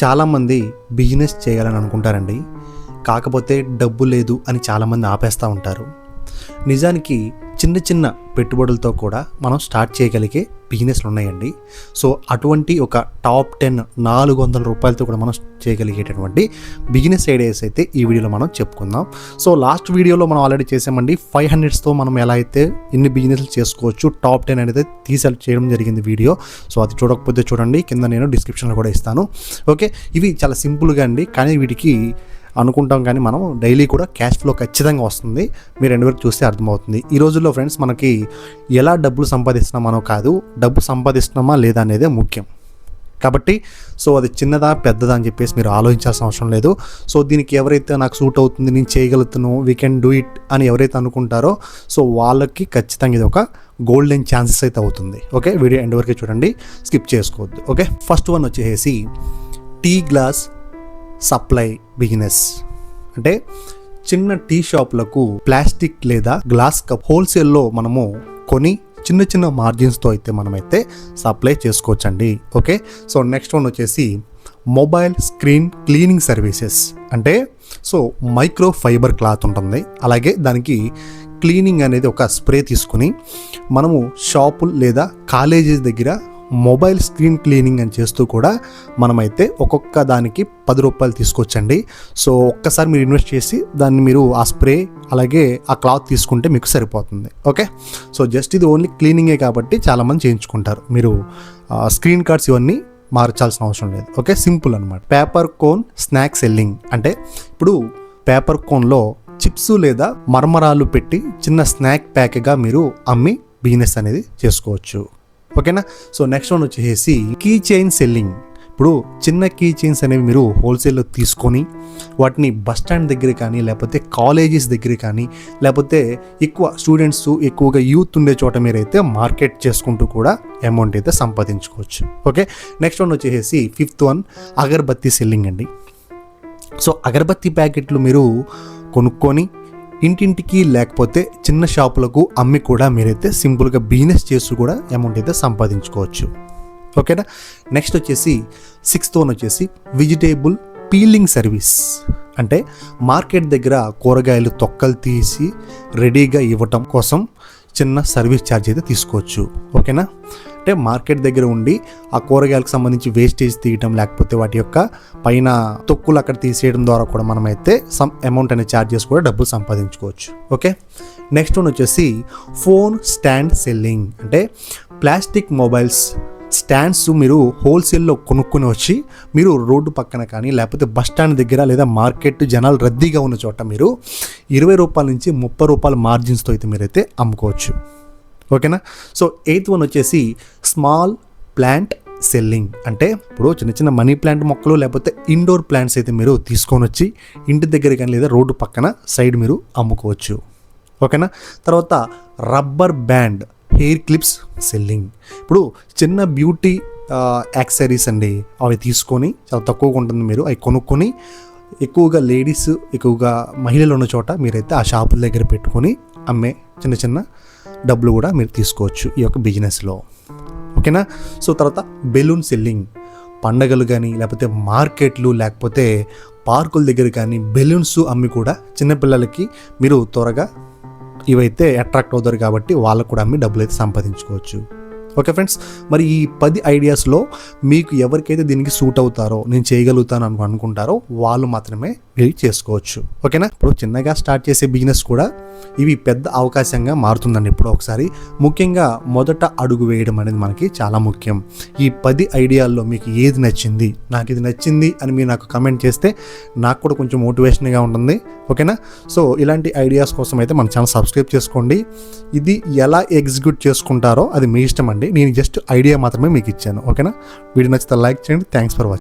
చాలామంది బిజినెస్ చేయాలని అనుకుంటారండి. కాకపోతే డబ్బు లేదు అని చాలామంది ఆపేస్తూ ఉంటారు. నిజానికి చిన్న చిన్న పెట్టుబడులతో కూడా మనం స్టార్ట్ చేయగలిగే బిజినెస్లు ఉన్నాయండి. సో అటువంటి ఒక టాప్ 10 400 రూపాయలతో కూడా మనం చేయగలిగేటటువంటి బిజినెస్ ఐడియాస్ అయితే ఈ వీడియోలో మనం చెప్పుకుందాం. సో లాస్ట్ వీడియోలో మనం ఆల్రెడీ చేసామండి. 500స్తో మనం ఎలా అయితే ఇన్ని బిజినెస్లు చేసుకోవచ్చు టాప్ 10 అనేది చేయడం జరిగింది వీడియో. సో అది చూడకపోతే చూడండి, కింద నేను డిస్క్రిప్షన్లో కూడా ఇస్తాను. ఓకే, ఇవి చాలా సింపుల్గా అండి, కానీ వీటికి అనుకుంటాం కానీ మనం డైలీ కూడా క్యాష్ ఫ్లో ఖచ్చితంగా వస్తుంది. మీరు ఎండ్ వరకు చూస్తే అర్థమవుతుంది. ఈ రోజుల్లో ఫ్రెండ్స్ మనకి ఎలా డబ్బులు సంపాదిస్తున్నామనో కాదు, డబ్బు సంపాదిస్తున్నామా లేదా అనేదే ముఖ్యం. కాబట్టి సో అది చిన్నదా పెద్దదా అని చెప్పేసి మీరు ఆలోచించాల్సిన అవసరం లేదు. సో దీనికి ఎవరైతే నాకు సూట్ అవుతుంది, నేను చేయగలుగుతాను, వీ కెన్ డూ ఇట్ అని ఎవరైతే అనుకుంటారో సో వాళ్ళకి ఖచ్చితంగా ఇది ఒక గోల్డెన్ ఛాన్సెస్ అయితే అవుతుంది. ఓకే, వీడియో ఎండ్ వరకు చూడండి, స్కిప్ చేసుకోవద్దు. ఓకే, ఫస్ట్ వన్ వచ్చేసి టీ గ్లాస్ సప్లై బిజినెస్. అంటే చిన్న టీ షాపులకు ప్లాస్టిక్ లేదా గ్లాస్ కప్ హోల్సేల్లో మనము కొని చిన్న చిన్న మార్జిన్స్తో అయితే మనమైతే సప్లై చేసుకోవచ్చండి. ఓకే, సో నెక్స్ట్ వన్ వచ్చేసి మొబైల్ స్క్రీన్ క్లీనింగ్ సర్వీసెస్. అంటే సో మైక్రో ఫైబర్ క్లాత్ ఉంటుంది, అలాగే దానికి క్లీనింగ్ అనేది ఒక స్ప్రే తీసుకుని మనము షాపులు లేదా కాలేజెస్ దగ్గర మొబైల్ స్క్రీన్ క్లీనింగ్ అని చేస్తూ కూడా మనమైతే ఒక్కొక్క దానికి 10 రూపాయలు తీసుకోవచ్చండి. సో ఒక్కసారి మీరు ఇన్వెస్ట్ చేసి దాన్ని మీరు ఆ స్ప్రే అలాగే ఆ క్లాత్ తీసుకుంటే మీకు సరిపోతుంది. ఓకే, సో జస్ట్ ఇది ఓన్లీ క్లీనింగే కాబట్టి చాలామంది చేయించుకుంటారు. మీరు స్క్రీన్ కార్డ్స్ ఇవన్నీ మార్చాల్సిన అవసరం లేదు. ఓకే, సింపుల్ అనమాట. Paper cone snack selling. అంటే ఇప్పుడు పేపర్ కోన్లో చిప్స్ లేదా మరమరాలు పెట్టి చిన్న స్నాక్ ప్యాక్గా మీరు అమ్మి బిజినెస్ అనేది చేసుకోవచ్చు. ఓకేనా, సో నెక్స్ట్ వన్ వచ్చేసి కీ చైన్ సెల్లింగ్. ఇప్పుడు చిన్న కీ చైన్స్ అనేవి మీరు హోల్సేల్లో తీసుకొని వాటిని బస్ స్టాండ్ దగ్గర కానీ లేకపోతే కాలేజెస్ దగ్గర కానీ లేకపోతే ఎక్కువ స్టూడెంట్స్ ఎక్కువగా యూత్ ఉండే చోట మీరైతే మార్కెట్ చేసుకుంటూ కూడా అమౌంట్ అయితే సంపాదించుకోవచ్చు. ఓకే, నెక్స్ట్ వన్ వచ్చేసి ఫిఫ్త్ వన్ అగరబత్తి సెల్లింగ్ అండి. సో అగరబత్తి ప్యాకెట్లు మీరు కొనుక్కొని ఇంటింటికి లేకపోతే చిన్న షాపులకు అమ్మి కూడా మీరైతే సింపుల్గా బిజినెస్ చేస్తూ కూడా అమౌంట్ అయితే సంపాదించుకోవచ్చు. ఓకేనా, నెక్స్ట్ వచ్చేసి 6th వన్ వచ్చేసి వెజిటేబుల్ పీలింగ్ సర్వీస్. అంటే మార్కెట్ దగ్గర కూరగాయలు తొక్కలు తీసి రెడీగా ఇవ్వటం కోసం చిన్న సర్వీస్ ఛార్జ్ అయితే తీసుకోవచ్చు. ఓకేనా, అంటే మార్కెట్ దగ్గర ఉండి ఆ కూరగాయలకు సంబంధించి వేస్టేజ్ తీయటం లేకపోతే వాటి యొక్క పైన తొక్కులు అక్కడ తీసేయడం ద్వారా కూడా మనమైతే సమ్ అమౌంట్ అనే ఛార్జెస్ కూడా డబ్బులు సంపాదించుకోవచ్చు. ఓకే, నెక్స్ట్ వన్ వచ్చేసి ఫోన్ స్టాండ్ సెల్లింగ్. అంటే ప్లాస్టిక్ మొబైల్స్ స్టాండ్స్ మీరు హోల్సేల్లో కొనుక్కొని వచ్చి మీరు రోడ్డు పక్కన కానీ లేకపోతే బస్ స్టాండ్ దగ్గర లేదా మార్కెట్ జనాలు రద్దీగా ఉన్న చోట మీరు 20 రూపాయల నుంచి 30 రూపాయల మార్జిన్స్తో అయితే మీరైతే అమ్ముకోవచ్చు. ఓకేనా, సో 8th వన్ వచ్చేసి స్మాల్ ప్లాంట్ సెల్లింగ్. అంటే ఇప్పుడు చిన్న చిన్న మనీ ప్లాంట్ మొక్కలు లేకపోతే ఇండోర్ ప్లాంట్స్ అయితే మీరు తీసుకొని వచ్చి ఇంటి దగ్గర కానీ లేదా రోడ్డు పక్కన సైడ్ మీరు అమ్ముకోవచ్చు. ఓకేనా, తర్వాత rubber band hair clips selling. ఇప్పుడు చిన్న బ్యూటీ యాక్సెసరీస్ అండి, అవి తీసుకొని చాలా తక్కువగా ఉంటుంది, మీరు అవి కొనుక్కొని ఎక్కువగా లేడీస్ ఎక్కువగా మహిళలు ఉన్న చోట మీరైతే ఆ షాపుల దగ్గర పెట్టుకొని అమ్మే చిన్న చిన్న డబ్బులు కూడా మీరు తీసుకోవచ్చు ఈ యొక్క బిజినెస్లో. ఓకేనా, సో తర్వాత బెలూన్ సెల్లింగ్. పండగలు కానీ లేకపోతే మార్కెట్లు లేకపోతే పార్కుల దగ్గర కానీ బెలూన్స్ అమ్మి కూడా చిన్నపిల్లలకి మీరు త్వరగా ఇవైతే అట్రాక్ట్ అవుతారు కాబట్టి వాళ్ళకు కూడా అమ్మి డబ్బులు అయితే సంపాదించుకోవచ్చు. ఓకే ఫ్రెండ్స్, మరి ఈ 10 ఐడియాస్లో మీకు ఎవరికైతే దీనికి సూట్ అవుతారో నేను చేయగలుగుతాను అనుకుంటారో వాళ్ళు మాత్రమే వెళ్ళి చేసుకోవచ్చు. ఓకేనా, ఇప్పుడు చిన్నగా స్టార్ట్ చేసే బిజినెస్ కూడా ఇవి పెద్ద అవకాశంగా మారుతుందండి ఇప్పుడు ఒకసారి. ముఖ్యంగా మొదట అడుగు వేయడం అనేది మనకి చాలా ముఖ్యం. ఈ 10 ఐడియాల్లో మీకు ఏది నచ్చింది, నాకు ఇది నచ్చింది అని మీరు నాకు కమెంట్ చేస్తే నాకు కూడా కొంచెం మోటివేషన్గా ఉంటుంది. ఓకేనా, సో ఇలాంటి ఐడియాస్ కోసం అయితే మన ఛానల్ సబ్స్క్రైబ్ చేసుకోండి. ఇది ఎలా ఎగ్జిక్యూట్ చేసుకుంటారో అది మీ ఇష్టం అండి, నేను జస్ట్ ఐడియా మాత్రమే మీకు ఇచ్చాను. ఓకేనా, వీడియో నచ్చితే లైక్ చేయండి. Thanks for watching.